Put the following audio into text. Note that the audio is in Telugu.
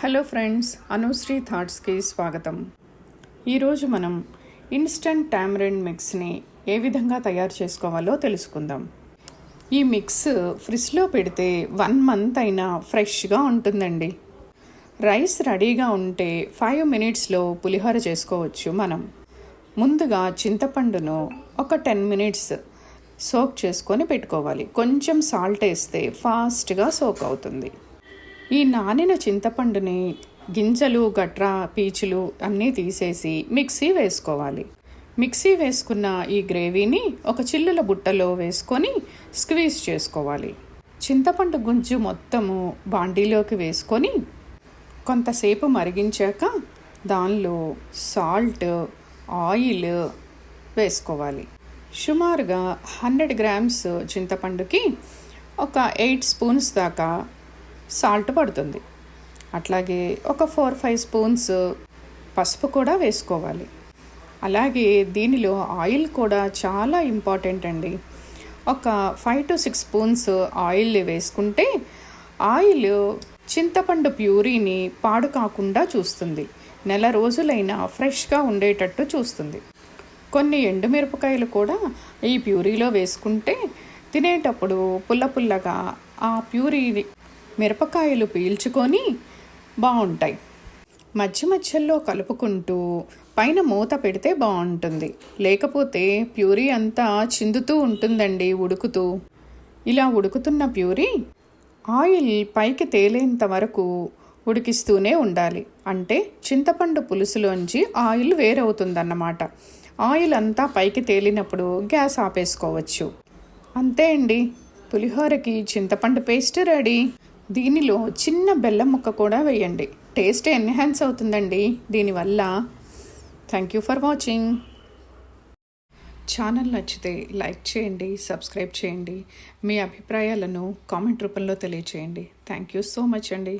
హలో ఫ్రెండ్స్, అనుశ్రీ థాట్స్కి స్వాగతం. ఈరోజు మనం ఇన్స్టంట్ టామరిన్ మిక్స్ని ఏ విధంగా తయారు చేసుకోవాలో తెలుసుకుందాం. ఈ మిక్స్ ఫ్రిడ్జ్లో పెడితే 1 మంత్ అయినా ఫ్రెష్గా ఉంటుందండి. రైస్ రెడీగా ఉంటే 5 మినిట్స్లో పులిహోర చేసుకోవచ్చు. మనం ముందుగా చింతపండును ఒక 10 మినిట్స్ సోక్ చేసుకొని పెట్టుకోవాలి. కొంచెం సాల్ట్ వేస్తే ఫాస్ట్గా సోక్ అవుతుంది. ఈ నానిన చింతపండుని గింజలు గట్రా పీచులు అన్నీ తీసేసి మిక్సీ వేసుకోవాలి. మిక్సీ వేసుకున్న ఈ గ్రేవీని ఒక చిల్లుల బుట్టలో వేసుకొని స్క్వీజ్ చేసుకోవాలి. చింతపండు గుజ్జు మొత్తము బాండీలోకి వేసుకొని కొంతసేపు మరిగించాక దానిలో సాల్ట్, ఆయిల్ వేసుకోవాలి. సుమారుగా 100 గ్రామ్స్ చింతపండుకి ఒక 8 స్పూన్స్ దాకా సాల్ట్ పడుతుంది. అట్లాగే ఒక 4-5 స్పూన్స్ పసుపు కూడా వేసుకోవాలి. అలాగే దీనిలో ఆయిల్ కూడా చాలా ఇంపార్టెంట్ అండి. ఒక 5-6 స్పూన్స్ ఆయిల్ వేసుకుంటే ఆయిల్ చింతపండు ప్యూరీని పాడు కాకుండా చూస్తుంది. నెల రోజులైనా ఫ్రెష్గా ఉండేటట్టు చూస్తుంది. కొన్ని ఎండుమిరపకాయలు కూడా ఈ ప్యూరీలో వేసుకుంటే తినేటప్పుడు పుల్లగా ఆ ప్యూరీ మిరపకాయలు పీల్చుకొని బాగుంటాయి. మధ్యలో కలుపుకుంటూ పైన మూత పెడితే బాగుంటుంది. లేకపోతే ప్యూరీ అంతా చిందుతూ ఉంటుందండి ఉడుకుతూ. ఇలా ఉడుకుతున్న ప్యూరీ ఆయిల్ పైకి తేలేంత వరకు ఉడికిస్తూనే ఉండాలి. అంటే చింతపండు పులుసులోంచి ఆయిల్ వేరవుతుందన్నమాట. ఆయిల్ అంతా పైకి తేలినప్పుడు గ్యాస్ ఆపేసుకోవచ్చు. అంతే అండి, పులిహోరకి చింతపండు పేస్ట్ రెడీ. దీనిలో చిన్న బెల్లం ముక్క కూడా వేయండి. టేస్ట్ ఎన్హాన్స్ అవుతుందండి దీనివల్ల. Thank you for watching. Channel నచ్చితే లైక్ చేయండి, సబ్స్క్రైబ్ చేయండి. మీ అభిప్రాయాలను కామెంట్ రూపంలో తెలియచేయండి. థ్యాంక్ యూ సో మచ్ అండి.